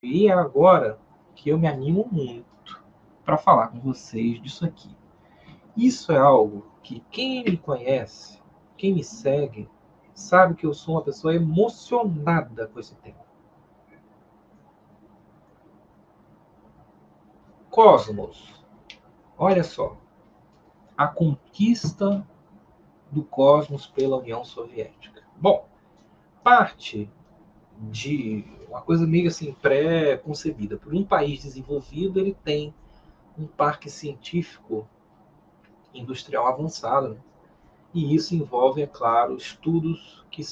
E é agora que eu me animo muito para falar com vocês disso aqui. Isso é algo que quem me conhece, quem me segue, sabe que eu sou uma pessoa emocionada com esse tema. Cosmos. Olha só. A conquista do cosmos pela União Soviética. Bom, parte de uma coisa meio assim pré-concebida. Por um país desenvolvido, ele tem um parque científico industrial avançado, né? E isso envolve, é claro, estudos que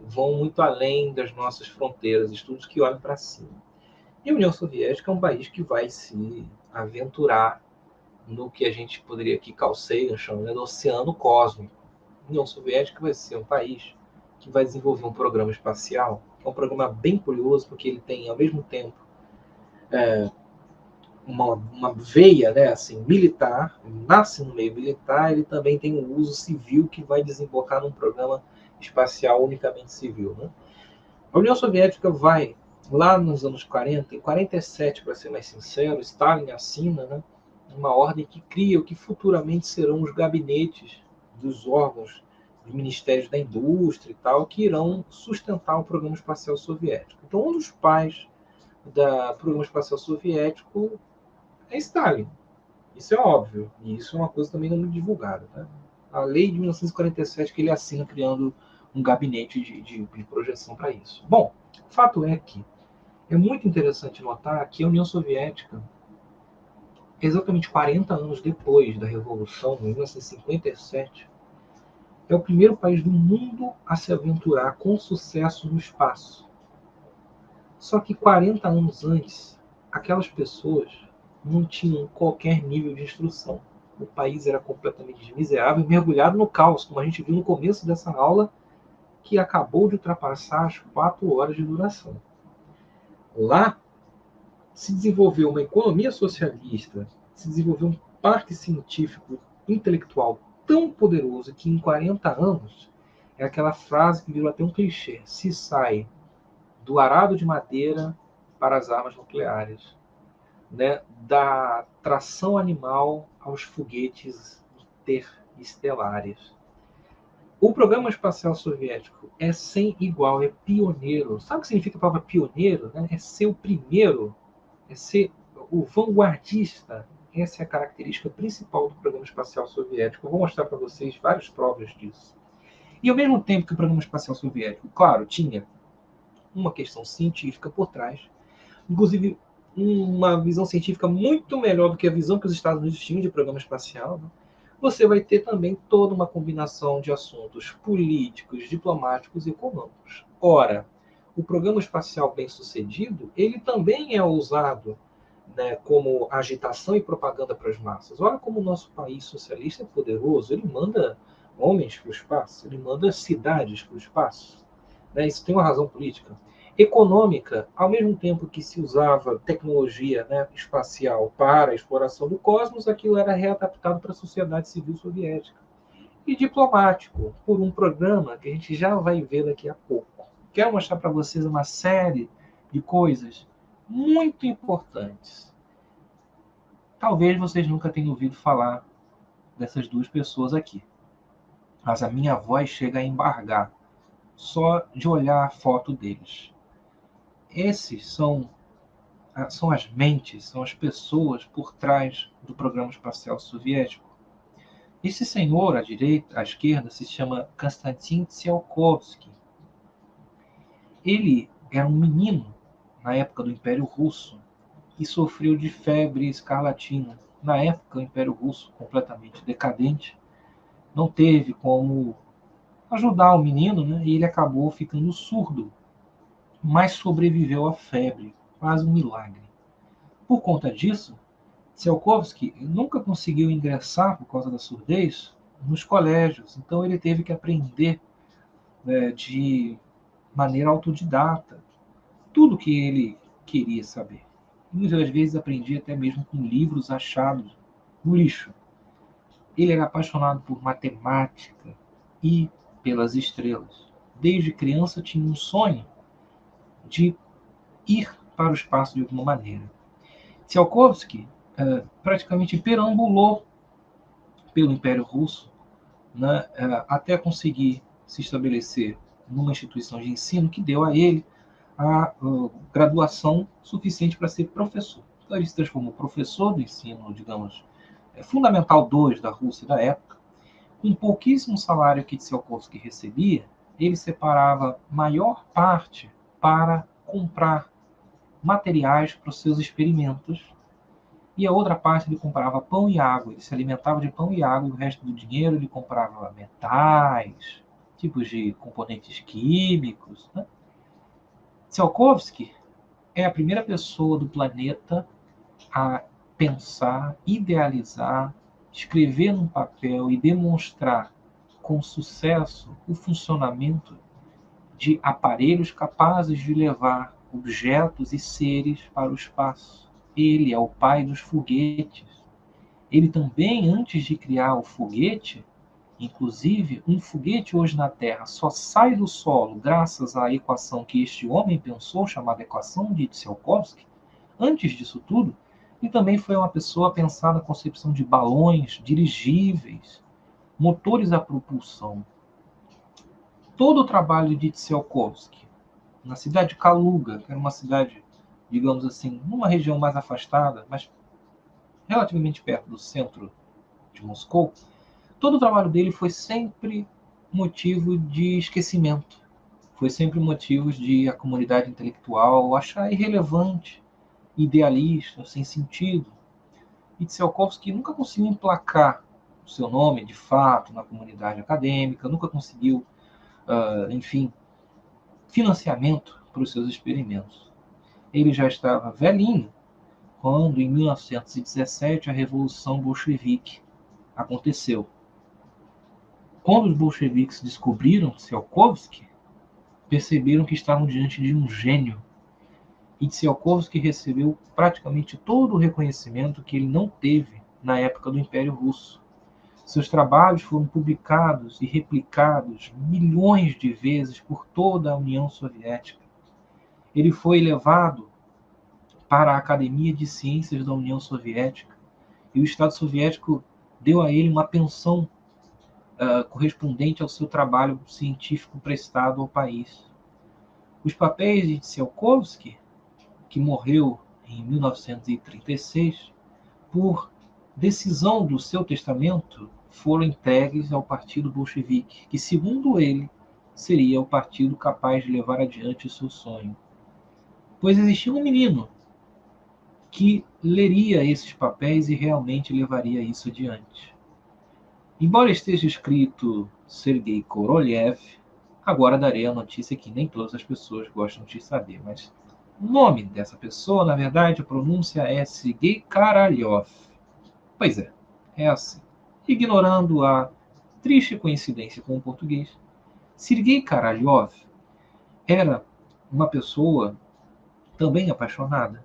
vão muito além das nossas fronteiras, estudos que olham para cima. E a União Soviética é um país que vai se aventurar no que a gente poderia aqui Carl Sagan chamar de oceano cósmico. A União Soviética vai ser um país que vai desenvolver um programa espacial, que é um programa bem curioso, porque ele tem, ao mesmo tempo, uma veia, né, assim, militar, nasce no meio militar, ele também tem um uso civil que vai desembocar num programa espacial unicamente civil. Né? A União Soviética vai, lá nos anos 40, em 47, para ser mais sincero, Stalin assina, né, uma ordem que cria o que futuramente serão os gabinetes dos órgãos dos ministérios da indústria e tal, que irão sustentar o programa espacial soviético. Então, um dos pais do programa espacial soviético é Stalin. Isso é óbvio. E isso é uma coisa também não muito divulgada. Tá? A lei de 1947 que ele assina criando um gabinete de projeção para isso. Bom, o fato é que é muito interessante notar que a União Soviética, exatamente 40 anos depois da Revolução, em 1957, é o primeiro país do mundo a se aventurar com sucesso no espaço. Só que 40 anos antes, aquelas pessoas não tinham qualquer nível de instrução. O país era completamente miserável, mergulhado no caos, como a gente viu no começo dessa aula, que acabou de ultrapassar as 4 horas de duração. Lá se desenvolveu uma economia socialista, se desenvolveu um parque científico intelectual tão poderoso que em 40 anos é aquela frase que virou até um clichê: se sai do arado de madeira para as armas nucleares, né, da tração animal aos foguetes interestelares. O programa espacial soviético é sem igual, é pioneiro. Sabe o que significa a palavra pioneiro? Né? É ser o primeiro, é ser o vanguardista. Essa é a característica principal do programa espacial soviético. Eu vou mostrar para vocês várias provas disso. E ao mesmo tempo que o programa espacial soviético, claro, tinha uma questão científica por trás, inclusive uma visão científica muito melhor do que a visão que os Estados Unidos tinham de programa espacial, né? Você vai ter também toda uma combinação de assuntos políticos, diplomáticos e econômicos. Ora, o programa espacial bem-sucedido, ele também é usado, né, como agitação e propaganda para as massas. Olha como o nosso país socialista é poderoso, ele manda homens para o espaço, ele manda cidades para o espaço. Né? Isso tem uma razão política. Econômica, ao mesmo tempo que se usava tecnologia, né, espacial para a exploração do cosmos, aquilo era readaptado para a sociedade civil soviética. E diplomático, por um programa que a gente já vai ver daqui a pouco. Quero mostrar para vocês uma série de coisas muito importantes. Talvez vocês nunca tenham ouvido falar dessas duas pessoas aqui, mas a minha voz chega a embargar só de olhar a foto deles. Esses são as mentes, são as pessoas por trás do programa espacial soviético. Esse senhor, à direita, à esquerda, se chama Konstantin Tsiolkovsky. Ele era um menino na época do Império Russo e sofreu de febre escarlatina. Na época, o Império Russo, completamente decadente, não teve como ajudar o menino, né? E ele acabou ficando surdo, mas sobreviveu à febre, quase um milagre. Por conta disso, Tsiolkovsky nunca conseguiu ingressar, por causa da surdez, nos colégios. Então ele teve que aprender, né, de maneira autodidata tudo que ele queria saber. Muitas das vezes aprendia até mesmo com livros achados no lixo. Ele era apaixonado por matemática e pelas estrelas. Desde criança tinha um sonho de ir para o espaço de alguma maneira. Tsiolkovsky praticamente perambulou pelo Império Russo, né, até conseguir se estabelecer numa instituição de ensino que deu a ele a graduação suficiente para ser professor. Então, ele se transformou professor do ensino, digamos, fundamental 2 da Rússia da época. Com pouquíssimo salário que Tsiolkovsky recebia, ele separava maior parte para comprar materiais para os seus experimentos, e a outra parte ele comprava pão e água. Ele se alimentava de pão e água, e o resto do dinheiro ele comprava metais, tipos de componentes químicos, né? Tsiolkovsky é a primeira pessoa do planeta a pensar, idealizar, escrever num papel e demonstrar com sucesso o funcionamento de aparelhos capazes de levar objetos e seres para o espaço. Ele é o pai dos foguetes. Ele também, antes de criar o foguete, inclusive, um foguete hoje na Terra só sai do solo graças à equação que este homem pensou, chamada equação de Tsiolkovsky. Antes disso tudo, ele também foi uma pessoa a pensar na concepção de balões, dirigíveis, motores a propulsão. Todo o trabalho de Tsiolkovsky, na cidade de Kaluga, que era uma cidade, digamos assim, numa região mais afastada, mas relativamente perto do centro de Moscou, todo o trabalho dele foi sempre motivo de esquecimento. Foi sempre motivo de a comunidade intelectual achar irrelevante, idealista, sem sentido. E Tsiolkovsky nunca conseguiu emplacar o seu nome, de fato, na comunidade acadêmica, nunca conseguiu, enfim, financiamento para os seus experimentos. Ele já estava velhinho quando, em 1917, a Revolução Bolchevique aconteceu. Quando os bolcheviques descobriram Tsiolkovsky, perceberam que estavam diante de um gênio. E Tsiolkovsky recebeu praticamente todo o reconhecimento que ele não teve na época do Império Russo. Seus trabalhos foram publicados e replicados milhões de vezes por toda a União Soviética. Ele foi levado para a Academia de Ciências da União Soviética e o Estado soviético deu a ele uma pensão correspondente ao seu trabalho científico prestado ao país. Os papéis de Tsiolkovsky, que morreu em 1936, por decisão do seu testamento, foram entregues ao Partido Bolchevique, que, segundo ele, seria o partido capaz de levar adiante o seu sonho. Pois existia um menino que leria esses papéis e realmente levaria isso adiante. Embora esteja escrito Sergei Korolev, agora darei a notícia que nem todas as pessoas gostam de saber, mas o nome dessa pessoa, na verdade, a pronúncia é Sergei Korolev. Pois é assim. Ignorando a triste coincidência com o português, Sergei Korolev era uma pessoa também apaixonada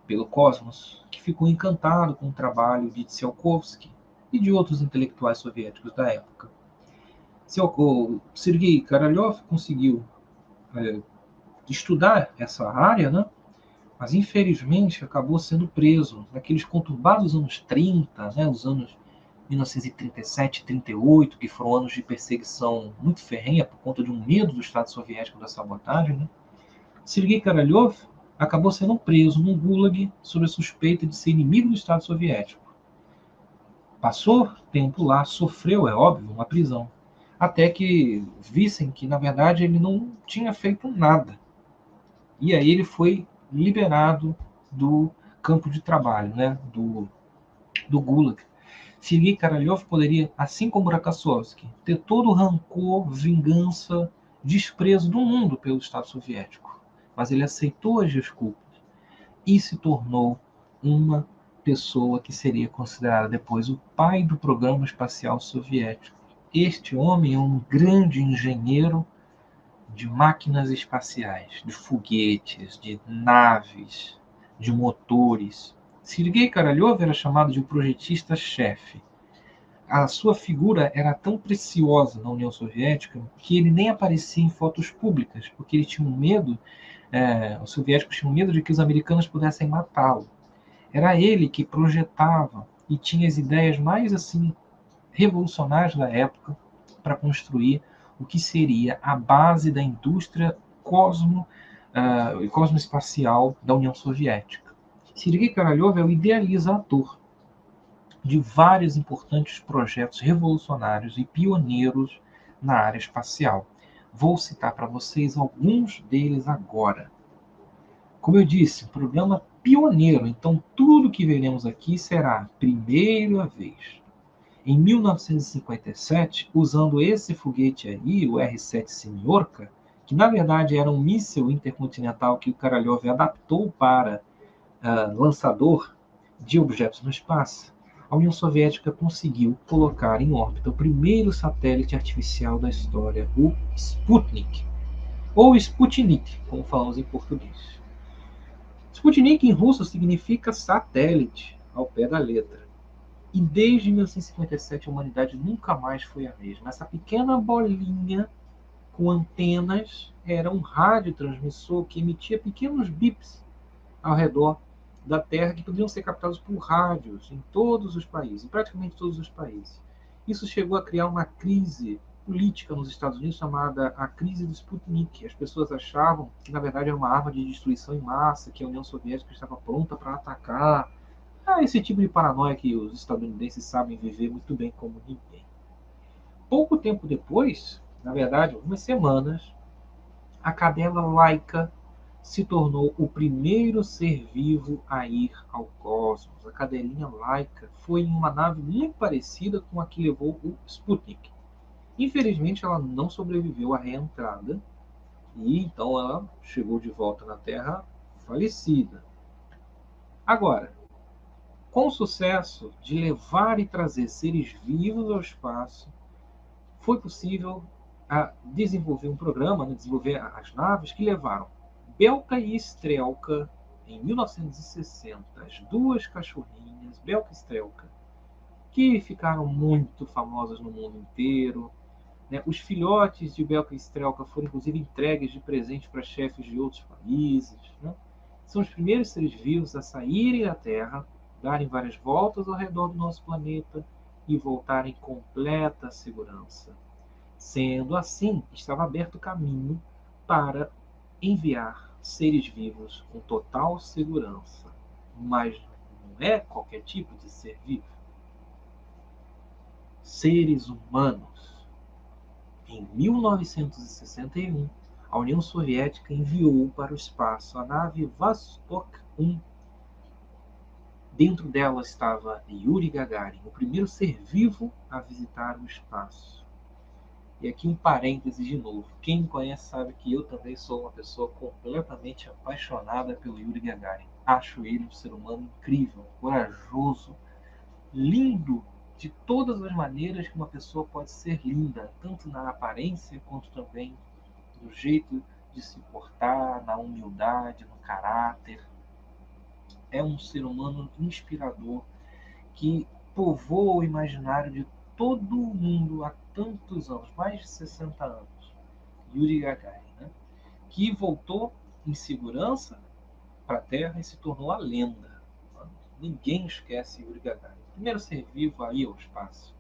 pelo cosmos, que ficou encantado com o trabalho de Tsiolkovsky e de outros intelectuais soviéticos da época. Sergei Korolev conseguiu estudar essa área, né? Mas infelizmente acabou sendo preso naqueles conturbados anos 30, né? Os anos 1937 e 38, que foram anos de perseguição muito ferrenha por conta de um medo do Estado soviético da sabotagem, né? Sergei Korolev acabou sendo preso num gulag sob a suspeita de ser inimigo do Estado soviético. Passou tempo lá, sofreu, é óbvio, uma prisão, até que vissem que, na verdade, ele não tinha feito nada. E aí ele foi liberado do campo de trabalho, né, do gulag. Sergei Korolev poderia, assim como Rokossovski, ter todo o rancor, vingança, desprezo do mundo pelo Estado soviético. Mas ele aceitou as desculpas e se tornou uma pessoa que seria considerada depois o pai do programa espacial soviético. Este homem é um grande engenheiro de máquinas espaciais, de foguetes, de naves, de motores. Sergei Korolev era chamado de projetista-chefe. A sua figura era tão preciosa na União Soviética que ele nem aparecia em fotos públicas, porque ele tinha um medo Os soviéticos tinham medo de que os americanos pudessem matá-lo. Era ele que projetava e tinha as ideias mais assim revolucionárias da época para construir o que seria a base da indústria cosmoespacial da União Soviética. Sergei Korolev é o idealizador de vários importantes projetos revolucionários e pioneiros na área espacial. Vou citar para vocês alguns deles agora. Como eu disse, um programa pioneiro, então tudo que veremos aqui será a primeira vez. Em 1957, usando esse foguete aí, o R-7 Semyorka, que na verdade era um míssil intercontinental que o Korolev adaptou para lançador de objetos no espaço, a União Soviética conseguiu colocar em órbita o primeiro satélite artificial da história, o Sputnik, ou Sputnik, como falamos em português. Sputnik em russo significa satélite, ao pé da letra. E desde 1957 a humanidade nunca mais foi a mesma. Essa pequena bolinha com antenas era um radiotransmissor que emitia pequenos bips ao redor da Terra que podiam ser captados por rádios em todos os países, em praticamente todos os países. Isso chegou a criar uma crise política nos Estados Unidos chamada a crise do Sputnik. As pessoas achavam que, na verdade, era uma arma de destruição em massa, que a União Soviética estava pronta para atacar. Esse tipo de paranoia que os estadunidenses sabem viver muito bem como ninguém. Pouco tempo depois, na verdade, algumas semanas, a cadela Laika se tornou o primeiro ser vivo a ir ao cosmos. A cadelinha Laika foi em uma nave muito parecida com a que levou o Sputnik. Infelizmente, ela não sobreviveu à reentrada e então ela chegou de volta na Terra falecida. Agora, com o sucesso de levar e trazer seres vivos ao espaço, foi possível desenvolver um programa, desenvolver as naves que levaram Belka e Strelka em 1960, as duas cachorrinhas, Belka e Strelka, que ficaram muito famosas no mundo inteiro. Os filhotes de Belka e Strelka foram inclusive entregues de presente para chefes de outros países. São os primeiros seres vivos a saírem da Terra, darem várias voltas ao redor do nosso planeta e voltarem em completa segurança. Sendo assim, estava aberto o caminho para enviar seres vivos com total segurança. Mas não é qualquer tipo de ser vivo. Seres humanos. Em 1961, a União Soviética enviou para o espaço a nave Vostok 1. Dentro dela estava Yuri Gagarin, o primeiro ser vivo a visitar o espaço. E aqui um parêntese de novo. Quem me conhece sabe que eu também sou uma pessoa completamente apaixonada pelo Yuri Gagarin. Acho ele um ser humano incrível, corajoso, lindo de todas as maneiras que uma pessoa pode ser linda, tanto na aparência quanto também no jeito de se portar, na humildade, no caráter. É um ser humano inspirador que povoa o imaginário de todo o mundo há tantos anos, mais de 60 anos. Yuri Gagarin, que voltou em segurança para a Terra e se tornou a lenda. Ninguém esquece Yuri Gagarin. Primeiro ser vivo a ir ao espaço.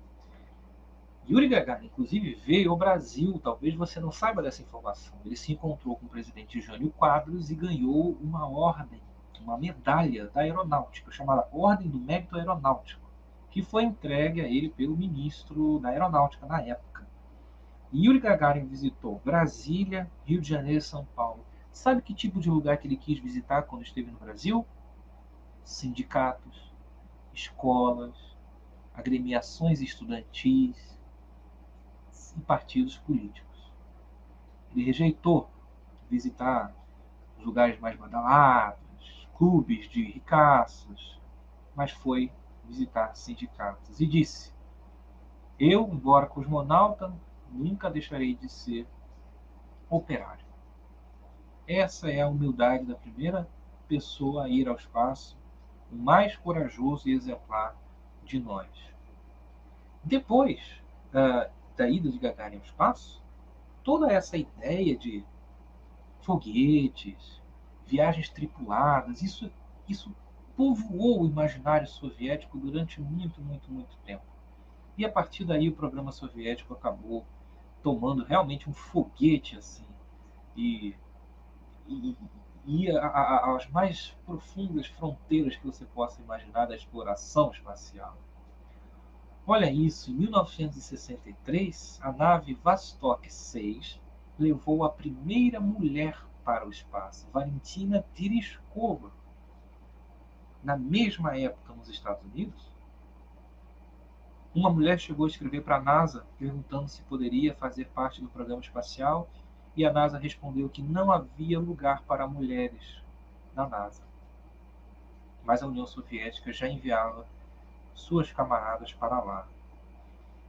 Yuri Gagarin, inclusive, veio ao Brasil. Talvez você não saiba dessa informação. Ele se encontrou com o presidente Jânio Quadros e ganhou uma ordem, uma medalha da aeronáutica, chamada Ordem do Mérito Aeronáutico, que foi entregue a ele pelo ministro da Aeronáutica na época. Yuri Gagarin visitou Brasília, Rio de Janeiro e São Paulo. Sabe que tipo de lugar que ele quis visitar quando esteve no Brasil? Sindicatos, escolas, agremiações estudantis e partidos políticos. Ele rejeitou visitar os lugares mais badalados, clubes de ricaços, mas foi visitar sindicatos e disse: eu, embora cosmonauta, nunca deixarei de ser operário. Essa é a humildade da primeira pessoa a ir ao espaço, o mais corajoso e exemplar de nós. Depois da ida de Gagarin ao espaço, toda essa ideia de foguetes, viagens tripuladas, isso povoou o imaginário soviético durante muito tempo. E a partir daí o programa soviético acabou tomando realmente um foguete assim e, e ia às mais profundas fronteiras que você possa imaginar da exploração espacial. Olha isso, em 1963, a nave Vostok 6 levou a primeira mulher para o espaço, Valentina Tereshkova. Na mesma época, nos Estados Unidos, uma mulher chegou a escrever para a NASA perguntando se poderia fazer parte do programa espacial e a NASA respondeu que não havia lugar para mulheres na NASA. Mas a União Soviética já enviava suas camaradas para lá.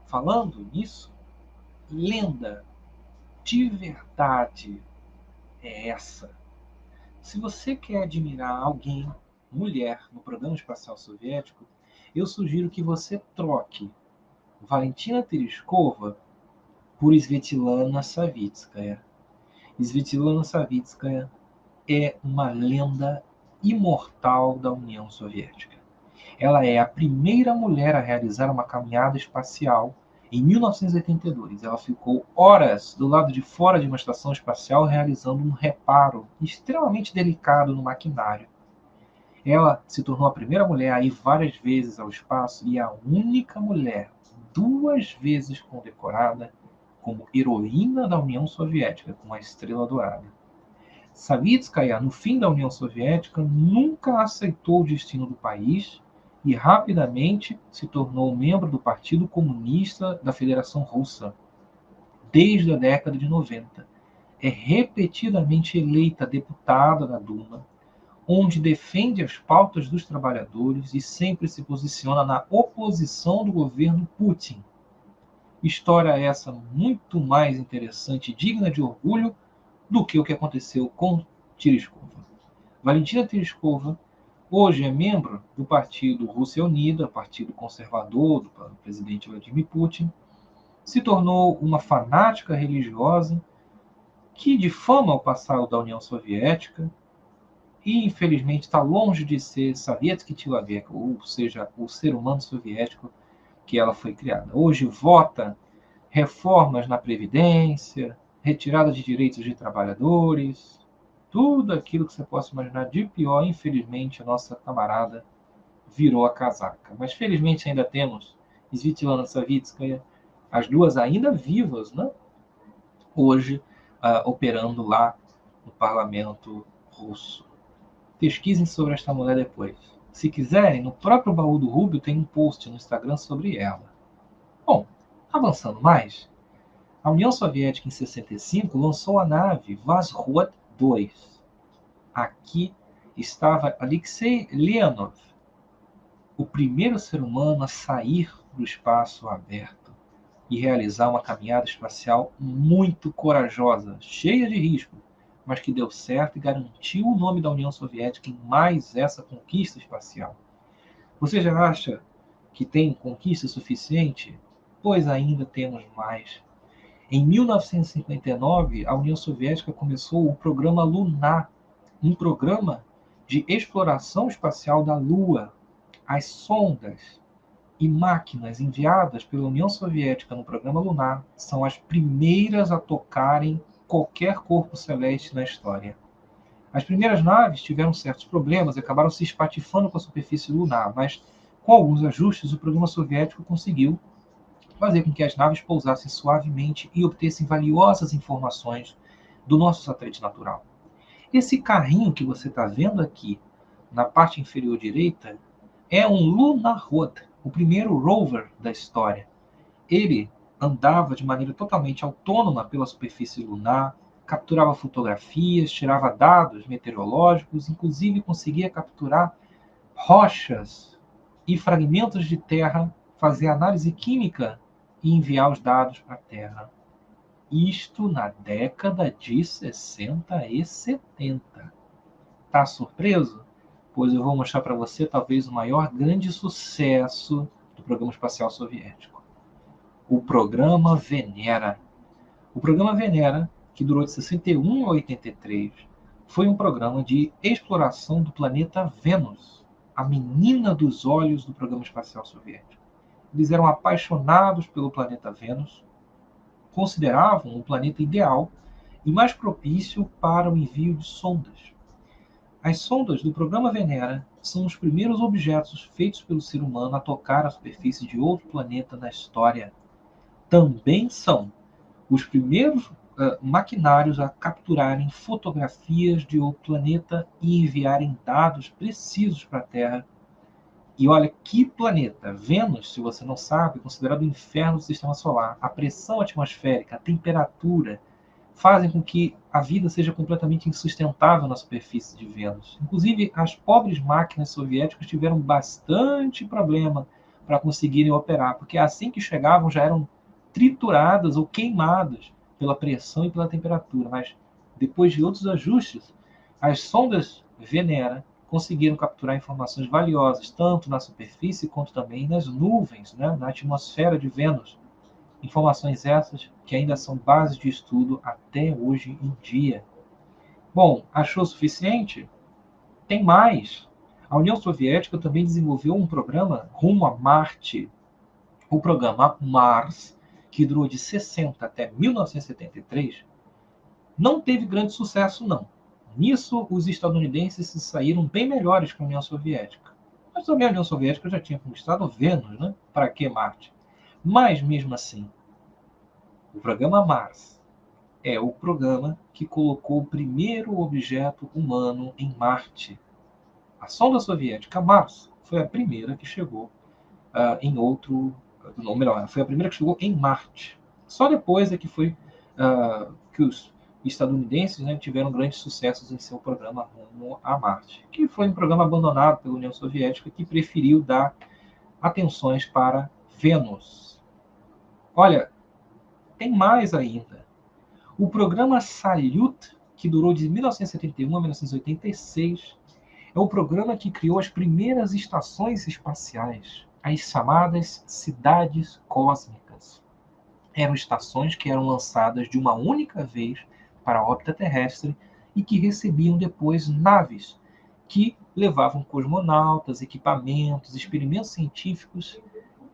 Falando nisso, lenda de verdade é essa. Se você quer admirar alguém, mulher, no programa espacial soviético, eu sugiro que você troque Valentina Tereshkova por Svetlana Savitskaya. Svetlana Savitskaya é uma lenda imortal da União Soviética. Ela é a primeira mulher a realizar uma caminhada espacial em 1982. Ela ficou horas do lado de fora de uma estação espacial realizando um reparo extremamente delicado no maquinário. Ela se tornou a primeira mulher a ir várias vezes ao espaço e a única mulher 2 vezes condecorada como heroína da União Soviética com a Estrela Dourada. Savitskaya, no fim da União Soviética, nunca aceitou o destino do país e rapidamente se tornou membro do Partido Comunista da Federação Russa, desde a década de 90. É repetidamente eleita deputada da Duma, onde defende as pautas dos trabalhadores e sempre se posiciona na oposição do governo Putin. História essa muito mais interessante e digna de orgulho do que o que aconteceu com Tereshkova. Valentina Tereshkova hoje é membro do Partido Rússia Unida, partido conservador do presidente Vladimir Putin, se tornou uma fanática religiosa que difama o passado da União Soviética e, infelizmente, está longe de ser Sovietsky Человек, ou seja, o ser humano soviético que ela foi criada. Hoje vota reformas na Previdência, retirada de direitos de trabalhadores, tudo aquilo que você possa imaginar de pior. Infelizmente, a nossa camarada virou a casaca. Mas, felizmente, ainda temos Svetlana Savitskaya, as duas ainda vivas, né? Hoje, operando lá no parlamento russo. Pesquisem sobre esta mulher depois. Se quiserem, no próprio Baú do Rubio tem um post no Instagram sobre ela. Bom, avançando mais, a União Soviética, em 65, lançou a nave Vazhod 2. Aqui estava Alexei Leonov, o primeiro ser humano a sair para o espaço aberto e realizar uma caminhada espacial muito corajosa, cheia de risco, mas que deu certo e garantiu o nome da União Soviética em mais essa conquista espacial. Você já acha que tem conquista suficiente? Pois ainda temos mais. Em 1959, a União Soviética começou o Programa Lunar, um programa de exploração espacial da Lua. As sondas e máquinas enviadas pela União Soviética no Programa Lunar são as primeiras a tocarem qualquer corpo celeste na história. As primeiras naves tiveram certos problemas e acabaram se espatifando com a superfície lunar, mas com alguns ajustes o programa soviético conseguiu fazer com que as naves pousassem suavemente e obtessem valiosas informações do nosso satélite natural. Esse carrinho que você está vendo aqui, na parte inferior direita, é um Lunarhod, o primeiro rover da história. Ele andava de maneira totalmente autônoma pela superfície lunar, capturava fotografias, tirava dados meteorológicos, inclusive conseguia capturar rochas e fragmentos de terra, fazer análise química e enviar os dados para a Terra. Isto na década de 60 e 70. Tá surpreso? Pois eu vou mostrar para você talvez o maior grande sucesso do programa espacial soviético. O programa Venera. O programa Venera, que durou de 61 a 83, foi um programa de exploração do planeta Vênus, a menina dos olhos do programa espacial soviético. Eles eram apaixonados pelo planeta Vênus, consideravam o planeta ideal e mais propício para o envio de sondas. As sondas do programa Venera são os primeiros objetos feitos pelo ser humano a tocar a superfície de outro planeta na história. Também são os primeiros maquinários a capturarem fotografias de outro planeta e enviarem dados precisos para a Terra. E olha que planeta! Vênus, se você não sabe, é considerado o inferno do sistema solar. A pressão atmosférica, a temperatura, fazem com que a vida seja completamente insustentável na superfície de Vênus. Inclusive, as pobres máquinas soviéticas tiveram bastante problema para conseguirem operar, porque assim que chegavam já eram trituradas ou queimadas pela pressão e pela temperatura. Mas depois de outros ajustes, as sondas Venera conseguiram capturar informações valiosas tanto na superfície quanto também nas nuvens, né, na atmosfera de Vênus. Informações essas que ainda são base de estudo até hoje em dia. Bom, achou suficiente? Tem mais. A União Soviética também desenvolveu um programa rumo a Marte. O programa Mars, que durou de 60 até 1973, não teve grande sucesso, não. Nisso, os estadunidenses se saíram bem melhores que a União Soviética. Mas também a União Soviética já tinha conquistado Vênus, né? Para que Marte? Mas, mesmo assim, o programa Mars é o programa que colocou o primeiro objeto humano em Marte. A sonda soviética Mars foi a primeira que chegou em outro... Não, melhor, foi a primeira que chegou em Marte. Só depois é que foi que os estadunidenses, né, tiveram grandes sucessos em seu programa rumo a Marte, que foi um programa abandonado pela União Soviética, que preferiu dar atenções para Vênus. Olha, tem mais ainda. O programa Salyut, que durou de 1971 a 1986, é o programa que criou as primeiras estações espaciais, as chamadas cidades cósmicas. Eram estações que eram lançadas de uma única vez para a órbita terrestre e que recebiam depois naves que levavam cosmonautas, equipamentos, experimentos científicos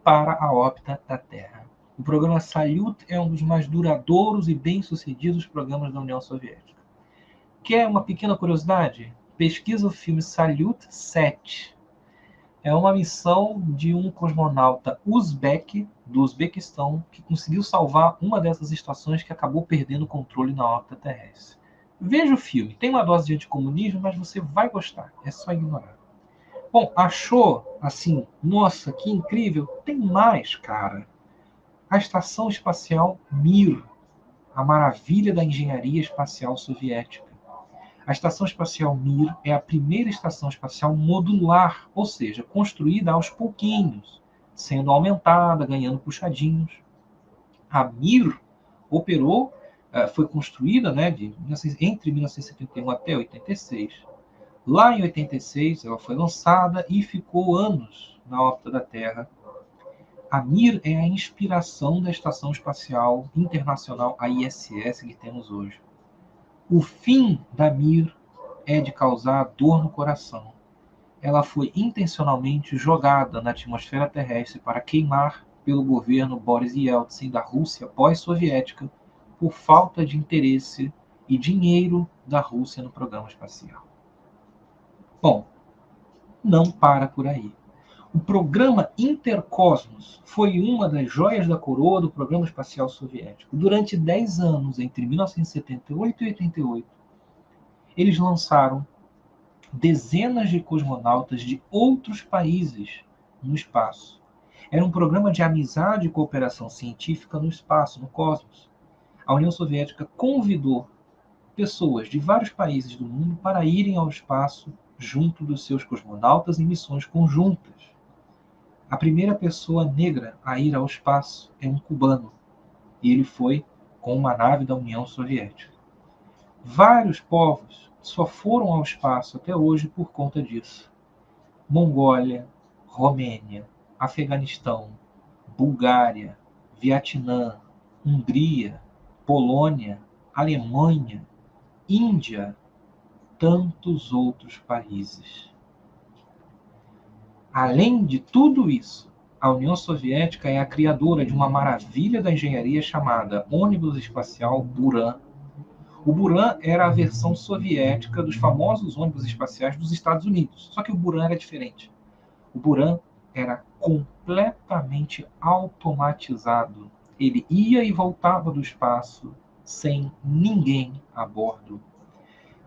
para a órbita da Terra. O programa Salyut é um dos mais duradouros e bem-sucedidos programas da União Soviética. Quer uma pequena curiosidade? Pesquisa o filme Salyut 7. É uma missão de um cosmonauta uzbek, do Uzbequistão, que conseguiu salvar uma dessas estações que acabou perdendo o controle na órbita terrestre. Veja o filme. Tem uma dose de anticomunismo, mas você vai gostar. É só ignorar. Bom, achou assim, nossa, que incrível? Tem mais, cara. A Estação Espacial Mir, a maravilha da engenharia espacial soviética. A Estação Espacial Mir é a primeira estação espacial modular, ou seja, construída aos pouquinhos, sendo aumentada, ganhando puxadinhos. A Mir operou, foi construída, né, entre 1971 até 86. Lá em 86, ela foi lançada e ficou anos na órbita da Terra. A Mir é a inspiração da Estação Espacial Internacional, a ISS, que temos hoje. O fim da Mir é de causar dor no coração. Ela foi intencionalmente jogada na atmosfera terrestre para queimar pelo governo Boris Yeltsin da Rússia pós-soviética por falta de interesse e dinheiro da Rússia no programa espacial. Bom, não para por aí. O programa Intercosmos foi uma das joias da coroa do programa espacial soviético. Durante 10 anos, entre 1978 e 88, eles lançaram dezenas de cosmonautas de outros países no espaço. Era um programa de amizade e cooperação científica no espaço, no cosmos. A União Soviética convidou pessoas de vários países do mundo para irem ao espaço junto dos seus cosmonautas em missões conjuntas. A primeira pessoa negra a ir ao espaço é um cubano, e ele foi com uma nave da União Soviética. Vários povos só foram ao espaço até hoje por conta disso. Mongólia, Romênia, Afeganistão, Bulgária, Vietnã, Hungria, Polônia, Alemanha, Índia, tantos outros países. Além de tudo isso, a União Soviética é a criadora de uma maravilha da engenharia chamada ônibus espacial Buran. O Buran era a versão soviética dos famosos ônibus espaciais dos Estados Unidos. Só que o Buran era diferente. O Buran era completamente automatizado. Ele ia e voltava do espaço sem ninguém a bordo.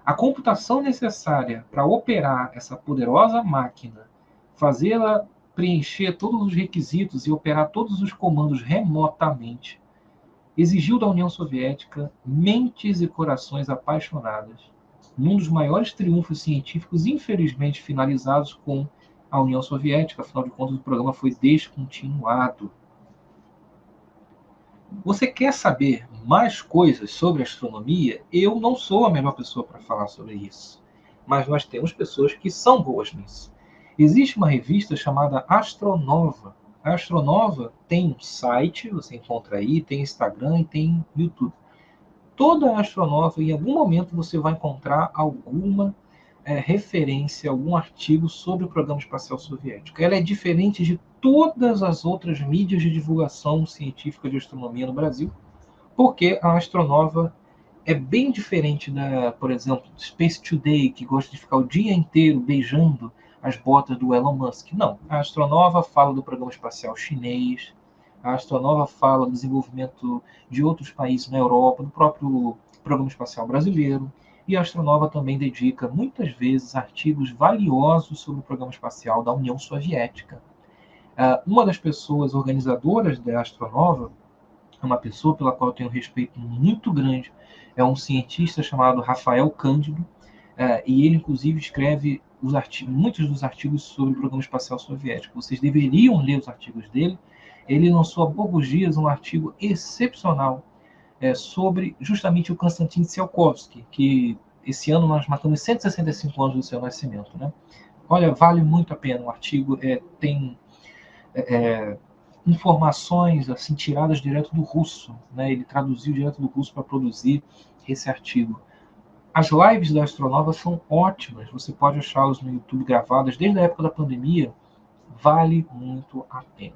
A computação necessária para operar essa poderosa máquina, fazê-la preencher todos os requisitos e operar todos os comandos remotamente, exigiu da União Soviética mentes e corações apaixonadas, num dos maiores triunfos científicos, infelizmente finalizados com a União Soviética. Afinal de contas, o programa foi descontinuado. Você quer saber mais coisas sobre astronomia? Eu não sou a melhor pessoa para falar sobre isso, mas nós temos pessoas que são boas nisso. Existe uma revista chamada Astronova. A Astronova tem um site, você encontra aí, tem Instagram e tem YouTube. Toda a Astronova, em algum momento, você vai encontrar alguma referência, algum artigo sobre o programa espacial soviético. Ela é diferente de todas as outras mídias de divulgação científica de astronomia no Brasil, porque a Astronova é bem diferente da, por exemplo, do Space Today, que gosta de ficar o dia inteiro beijando as botas do Elon Musk. Não, a Astronova fala do programa espacial chinês, a Astronova fala do desenvolvimento de outros países na Europa, do próprio programa espacial brasileiro, e a Astronova também dedica muitas vezes artigos valiosos sobre o programa espacial da União Soviética. Uma das pessoas organizadoras da Astronova, uma pessoa pela qual eu tenho um respeito muito grande, é um cientista chamado Rafael Cândido, e ele inclusive escreve muitos dos artigos sobre o programa espacial soviético. Vocês deveriam ler os artigos dele. Ele lançou há poucos dias um artigo excepcional sobre justamente o Konstantin Tsiolkovsky, que esse ano nós matamos 165 anos do seu nascimento, né? Olha, vale muito a pena. O artigo tem informações assim tiradas direto do russo, né? Ele traduziu direto do russo para produzir esse artigo. As lives da Astronova são ótimas. Você pode achá-las no YouTube gravadas desde a época da pandemia. Vale muito a pena.